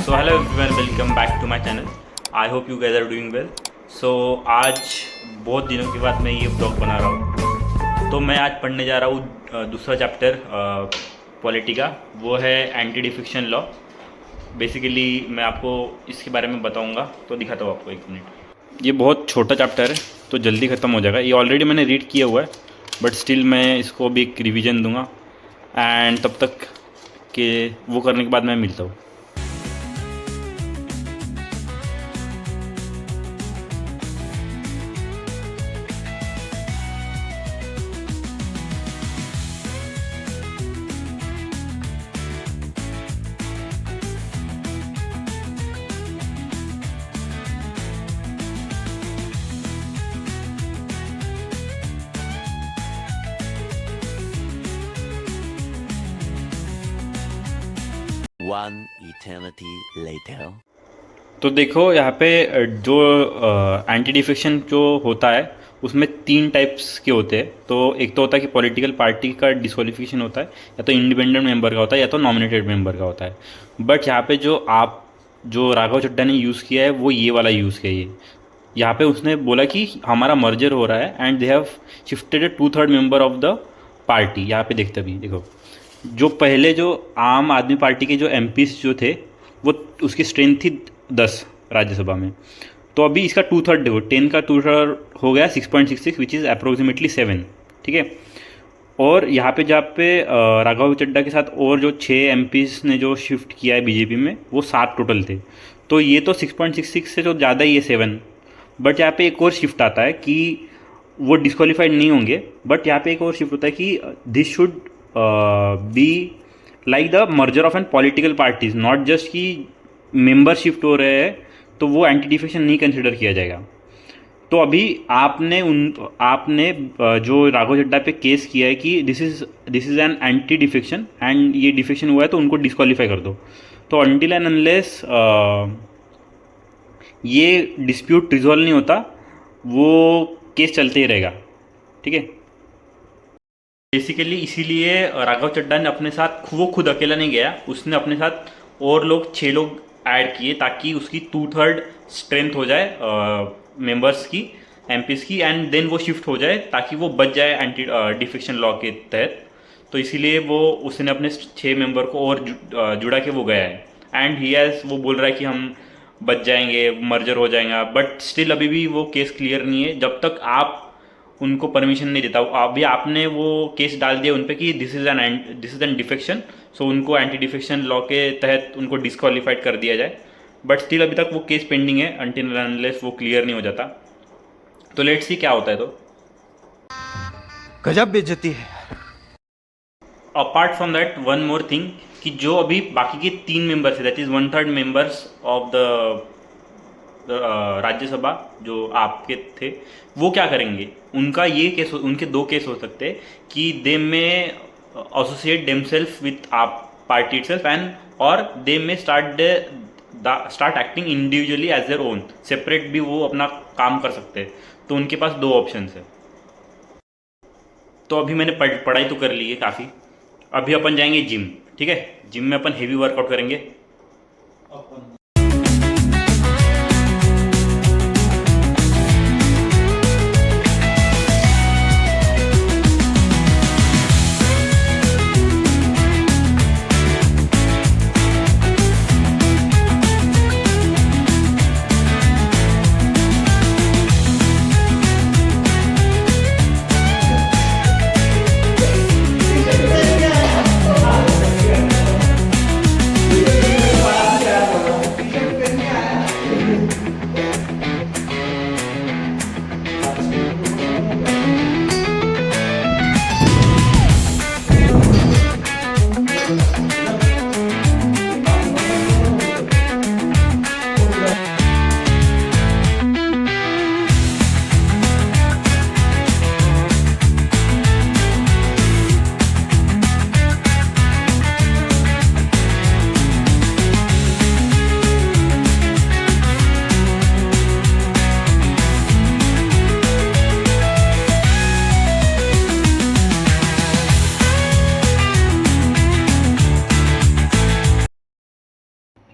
So hello everyone, welcome back to my channel. I hope you guys are doing well. So आज बहुत दिनों के बाद मैं ये ब्लॉग बना रहा हूँ। तो मैं आज पढ़ने जा रहा हूँ दूसरा चैप्टर पॉलिटी का, वो है एंटी डिफिक्शन लॉ। बेसिकली मैं आपको इसके बारे में बताऊँगा, तो दिखाता हूँ आपको एक मिनट। ये बहुत छोटा चैप्टर है तो जल्दी ख़त्म हो जाएगा। ये ऑलरेडी मैंने रीड किया हुआ है, बट स्टिल मैं इसको अभी एक रिविज़न दूंगा एंड तब तक के वो करने के बाद मैं मिलता हूँ। One eternity later. तो देखो यहाँ पे जो एंटी डिफेक्शन जो होता है उसमें 3 टाइप्स के होते हैं। तो एक तो होता है कि पॉलिटिकल पार्टी का डिसक्वालिफिकेशन होता है, या तो इंडिपेंडेंट मेंबर का होता है, या तो नॉमिनेटेड मेंबर का होता है। बट यहाँ पे जो राघव चड्ढा ने यूज़ किया है वो ये वाला यूज़ किया है। यहाँ पे उसने बोला कि हमारा मर्जर हो रहा है and they have shifted 2/3 member of the party. यहाँ पे देखते भी देखो, जो पहले जो आम आदमी पार्टी के जो एमपीज जो थे वो उसकी स्ट्रेंथ थी 10 राज्यसभा में। तो अभी इसका 2/3 देखो, 10 का 2/3 हो गया 6.66 विच इज़ अप्रोक्सीमेटली 7। ठीक है। और यहाँ पे जहाँ पे राघव चड्ढा के साथ और जो 6 एमपीज ने जो शिफ्ट किया है बीजेपी में, वो 7 टोटल थे। तो ये तो 6.66 से तो ज़्यादा ही है 7। बट यहाँ पे एक और शिफ्ट आता है कि वो डिस्क्वालीफाइड नहीं होंगे। बट यहाँ पे एक और शिफ्ट होता है कि this should be like the merger of an political parties, not just कि मेंबर शिफ्ट हो रहे हैं तो वो एंटी डिफेक्शन नहीं कंसिडर किया जाएगा। तो अभी आपने जो राघव चड्ढा पे केस किया है कि this is an anti defection and ये डिफेक्शन हुआ है तो उनको डिस्क्वालीफाई कर दो। तो अनटिल एंड अनलेस ये डिस्प्यूट रिजॉल्व नहीं होता, वो केस चलते ही रहेगा। ठीक है। बेसिकली इसीलिए राघव चड्ढा ने अपने साथ वो खुद अकेला नहीं गया, उसने अपने साथ और 6 लोग ऐड किए ताकि उसकी 2/3 स्ट्रेंथ हो जाए मेंबर्स की, एमपीज की, एंड देन वो शिफ्ट हो जाए ताकि वो बच जाए एंटी डिफेक्शन लॉ के तहत। तो इसीलिए उसने अपने 6 मेंबर को और जुड़ा के वो गया है एंड वो बोल रहा है कि हम बच जाएंगे, मर्जर हो जाएगा। बट स्टिल अभी भी वो केस क्लियर नहीं है जब तक आप उनको परमिशन नहीं देता। अभी आपने वो केस डाल दिया उन पे कि दिस इज़ एन डिफेक्शन, सो उनको एंटी डिफेक्शन लॉ के तहत उनको डिस्क्वालीफाइड कर दिया जाए। बट स्टिल अभी तक वो केस पेंडिंग है अनटिल अनलेस वो क्लियर नहीं हो जाता। तो लेट्स सी क्या होता है। तो गजब बेइज्जती है। Apart from that one more thing कि जो अभी बाकी के 3 मेंबर्स है, that is 1/3 members of the Rajya Sabha जो आपके थे, वो क्या करेंगे। उनके 2 केस हो सकते हैं कि they may associate themselves with AAP party itself and और they may start acting individually as their own, separate भी वो अपना काम कर सकते हैं। तो उनके पास 2 ऑप्शन है। तो अभी मैंने पढ़ाई तो कर ली है काफ़ी। अभी अपन जाएंगे जिम। ठीक है। जिम में अपन हेवी वर्कआउट करेंगे।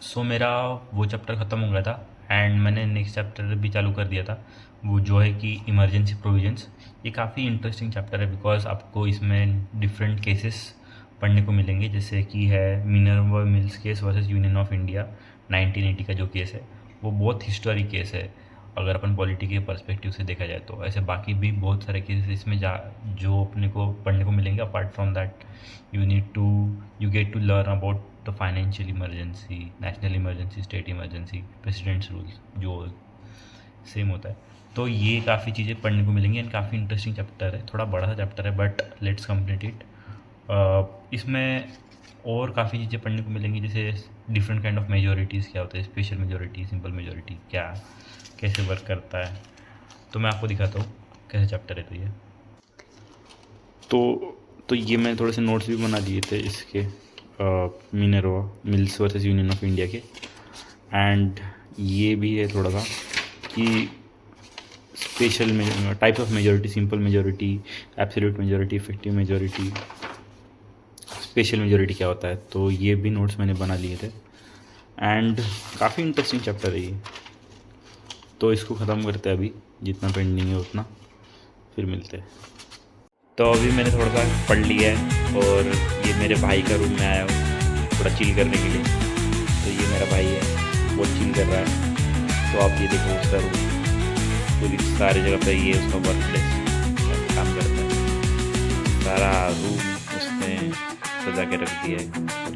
सो मेरा वो चैप्टर ख़त्म हो गया था एंड मैंने नेक्स्ट चैप्टर भी चालू कर दिया था, वो जो है कि इमरजेंसी प्रोविजंस। ये काफ़ी इंटरेस्टिंग चैप्टर है बिकॉज आपको इसमें डिफरेंट केसेस पढ़ने को मिलेंगे, जैसे कि है Minerva mills case versus union of India 1980 का जो केस है, वो बहुत हिस्टोरिक केस है अगर अपन पॉलिटी के पर्सपेक्टिव से देखा जाए तो। ऐसे बाकी भी बहुत सारे केसेस इसमें जो अपने को पढ़ने को मिलेंगे। Apart from that you get to learn about the financial emergency, national emergency, state emergency, president's rules जो सेम होता है। तो ये काफ़ी चीज़ें पढ़ने को मिलेंगी एंड काफ़ी इंटरेस्टिंग चैप्टर है, थोड़ा बड़ा सा चैप्टर है बट लेट्स कंप्लीट इट। इसमें और काफ़ी चीज़ें पढ़ने को मिलेंगी, जैसे डिफरेंट काइंड ऑफ मेजोरिटीज़ क्या होता है, स्पेशल मेजोरिटी, सिंपल मेजोरिटी क्या, कैसे वर्क करता है। तो मैं आपको दिखाता हूँ कैसे चैप्टर है। तो ये तो ये मैंने थोड़े से नोट्स भी बना दिए थे इसके, Minerva mills versus union of India के। एंड ये भी है थोड़ा सा कि special types of majority, simple majority, absolute majority, effective majority, special majority क्या होता है। तो ये भी नोट्स मैंने बना लिए थे एंड काफ़ी इंटरेस्टिंग चैप्टर है ये। तो इसको ख़त्म करते हैं अभी, जितना पेंडिंग है उतना, फिर मिलते हैं। तो अभी मैंने थोड़ा सा पढ़ लिया है और ये मेरे भाई का रूम में आया हूँ थोड़ा चिल करने के लिए। तो ये मेरा भाई है, बहुत चिल कर रहा है। तो आप ये देखो उसका रूम, पूरी सारी जगह पे ये उसका वर्क प्लेस काम करता है, सारा रूम उसने सजा के रख दिया है। और